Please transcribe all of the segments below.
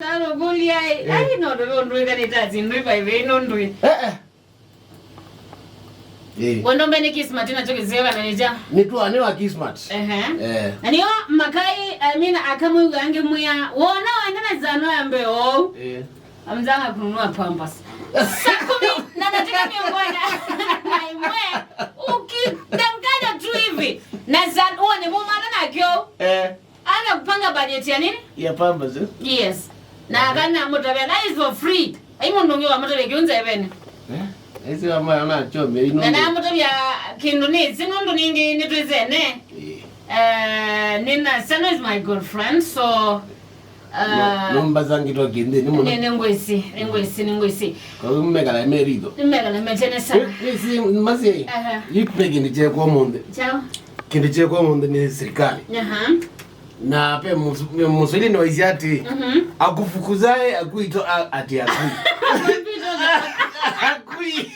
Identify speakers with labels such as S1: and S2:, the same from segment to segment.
S1: Stano guli ai no do ndui kanitazi ndui bai ve no ndui. Wando mbene kismat na chokezeka na nija.
S2: Ni tu ane wa kismat.
S1: Naniyo makai amina akamu gange muya. Wona waendana zano ambe o. Amzanga kununua pampers. Sakumi na nataka miongona. Imwe ukidanganya tu hivi. Na zan uone mumana na kyo. Ana kupanga budget ya nini?
S2: Ya pampers.
S1: Yes. Na kana motobe na is for free. Aimo ndongewa motobe kyunza ebene.
S2: Ese mama ana chome ino.
S1: Na motobe ya kindoni sinondo ningi nitwezene. Nina Stano is my good friend, so
S2: nomba zangi to gende ni muno.
S1: Ngwesi.
S2: Ko mmegala merido.
S1: Mmegala metene sana.
S2: Isi masi. Yipege ni je kwa monde.
S1: Chao.
S2: Kindi je kwa monde ni serikali. Na pe Mussolini waisiati akufukuzae akuito ati akui. Akui.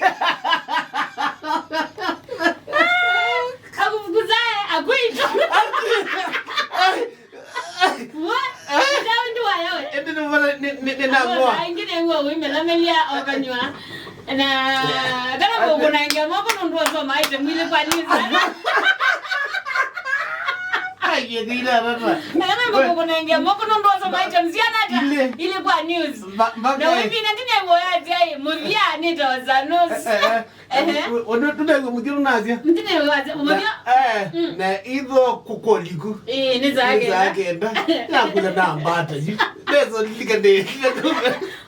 S1: Akufukuzae akuito. What? Ndio wayo.
S2: Ndio wala nina ngoa.
S1: Ingine ngoa wimelamelia okanywa. Na kana mbona ingia mapo ndo so maite mwile kwa nini?
S2: Ye dila baba.
S1: Na mbona kunaingia moko ndo so maite mziana hata ile kwa news. Na wewe ndine moya ai muvia ni toza news.
S2: Ono tudago mudiru nazia.
S1: Ndine waza umavia?
S2: Na idho kukoligu.
S1: Ni zake.
S2: Zake nda. Na kula na ambata ji. Lezo likande.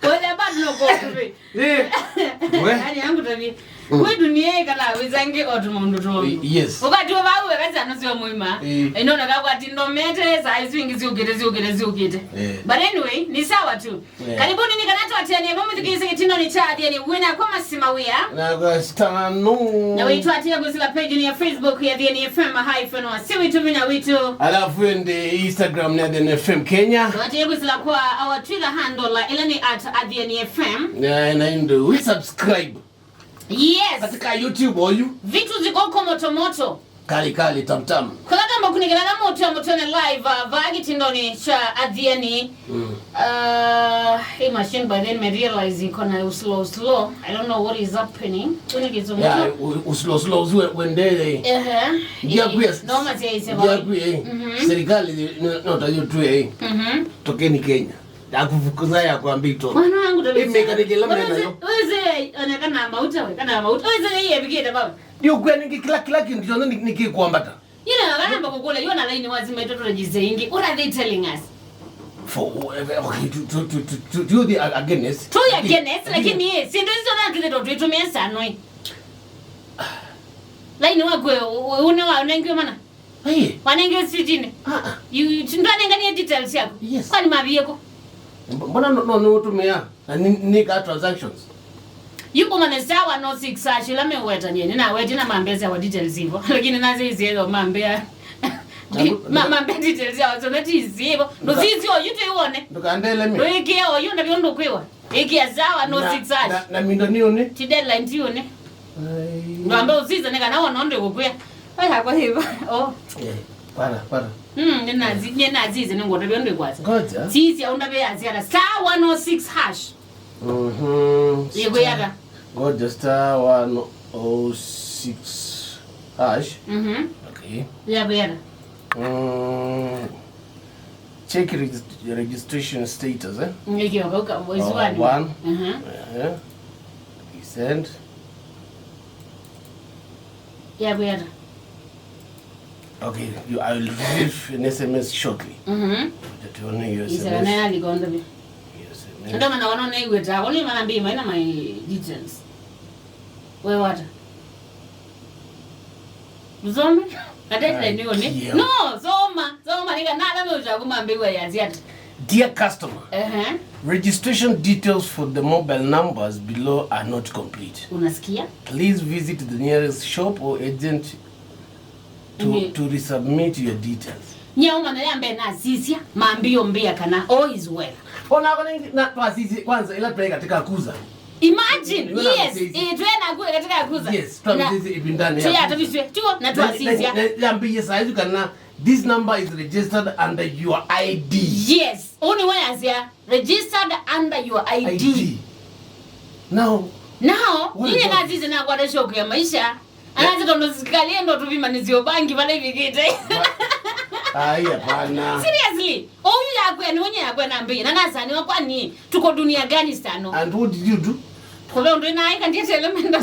S1: Wala bado noko kuvi. Yani yangu tavi. Wewe dunia kala wizange otumundu to.
S2: Yes.
S1: Wakati wawe kazana sio muima. Inaona kama ati ndo mete saa swingi ziukite. But anyway, ni sawa tu. Karibuni nikanato Athiani Fm tukise kitino ni cha Athiani wina kwa masimawia.
S2: Na kwa Stano.
S1: Na witu atia gusila page ni ya Facebook ya Athiani Fm hyphen wa. Si witu mina witu.
S2: Alafu ende Instagram ni Athiani Fm Kenya.
S1: Atia gusila kwa our Twitter handle la ilani @Athiani Fm.
S2: Na ndo we subscribe.
S1: Yes.
S2: Katika YouTube oyu.
S1: Vitu ziko moto.
S2: Kali tam.
S1: Kwa kama kunikala na moto na live vagi tindoni cha Athiani. Hey machine by then me realize ikona slow. I don't know what is happening. Kunikizo moto.
S2: Yeah, slow wendele. Ndia kwes.
S1: No mati aisema.
S2: Ndia kwe. Serikali no tajutwe. Tokeni Kenya. Akufukuza ya kuambito.
S1: Mwana wangu tabia.
S2: Imekanijela mena yo.
S1: Wewe onekana mauta we kana mauta. Wewe yeye bigeta baba.
S2: Ndio kwa niki kila kitu ndio nikikuambata.
S1: Yina ngana mbakukula yona line wazima itoto jizengi. What are they telling us?
S2: For okay to do the against.
S1: To against lakini yeye si ndio hizo na kile tutumia sana. Line wakwe unengiwe mana? Wanengiwe sijini. Ndani ngani details yako. Kwani mabiyeko?
S2: Mbona no tumia na nika transactions.
S1: Yuko manesawa no 6 ashila meweta nyeni na weti na mambeza wa details hivyo. Lakini nazi hizo mambea. Mambea details ya wazo neti hivyo. Ndo sisi yo yuto ione.
S2: Ndo kaandele mimi.
S1: Ndo iki yo yunda biondo kwiwa. Iki azawa no 6 ash.
S2: Na mindo nione.
S1: Ti deadline ti one. Ndo ambe usiza nika nawo nondo kukwia. Haya kwa hivyo.
S2: Para.
S1: Ninazi hizi ngoto biondo kwaza.
S2: Ngoja.
S1: Sisi aunda be azia star 106 hash. Yego yaka.
S2: Ngoja star 106 hash. Okay.
S1: Yego.
S2: Check registration status
S1: Yego ka voice one.
S2: One. Send.
S1: Yego.
S2: Okay, I will receive an SMS shortly. That you only use SMS.
S1: Isana aligonda bi. Yes. Ndio maana wanaona hiyo ta. Wale manambii maana my details. Wewe wata. Mzombe? Kadete ndio ni. No, zoma nika nada mwe ujakumambiwa yazia.
S2: Dear customer. Registration details for the mobile numbers below are not complete.
S1: Unasikia?
S2: Please visit the nearest shop or agent to resubmit your details.
S1: Nyauma na yambe na sisia maambio mbia kana all is well.
S2: Ona na kwa sisi kwanza ila tuwe katika kuza.
S1: Imagine, yes, tuena katika kuza.
S2: Yes, tuwe sisi ibindani.
S1: Tuya tabiswe. Tuo na tuwa sisia.
S2: Yambi yesa hizo kana this number is registered under your ID.
S1: Yes. Only one as here registered under your ID.
S2: Now,
S1: yeye ngazizi na kwa shock ya maisha. Anaanza ndo zikalie ndo tuvimanizio banki pale vikite.
S2: Hapana.
S1: Seriously. Oyu yakwe ni mwenye yakwe na mbi. Nanasa ni wakwani tuko dunia gani Stano?
S2: And what did you do?
S1: Kwa ndo na ika ndiye element.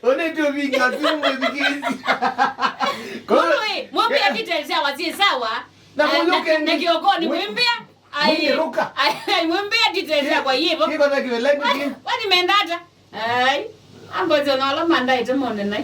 S2: One to be ngatimu vikiti.
S1: Wewe, mwambie details ya wazi sawa. Na kiogoni mwimbia. Mwambie details ya kwa hivyo.
S2: Kiko na kiweleni.
S1: Wani mendata. Ai. Ambozo na wala manda ite mwone na